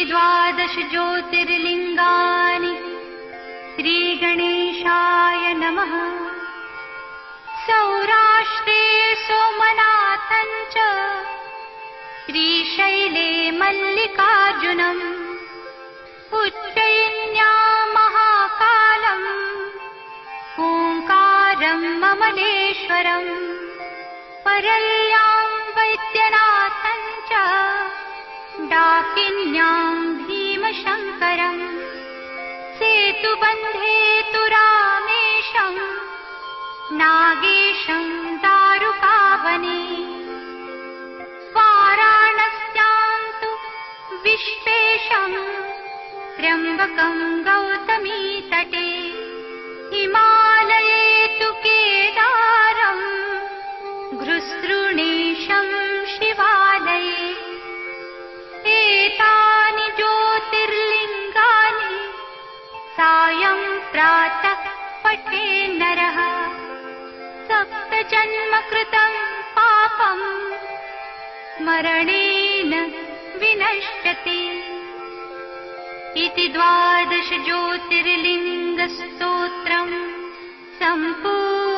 द्वादश ज्योतिर्लिङ्गानि श्रीगणेशाय नमः। सौराष्ट्रे सोमनाथं च श्रीशैले मल्लिकार्जुनम् उज्जयिन्यां महाकालम् ओङ्कारम् ममलेश्वरम् परल्यां वैद्यनाथं च डाकिन्यां भीमशङ्करम् सेतुबन्धे तु रामेशम् नागेशं दारुकावने वाराणस्यां तु विश्वेशम् त्र्यम्बकं गौतमीतटे हिमालये तु केदारम् घृसृणेशं शिवालये एतानि ज्योतिर्लिङ्गानि सायं प्रातः पठे नरः सप्तजन्मकृतं पापं स्मरणेन विनश्यति इति 12 ज्योतिर्लिङ्गस्तोत्रम् सम्पूर्णम्।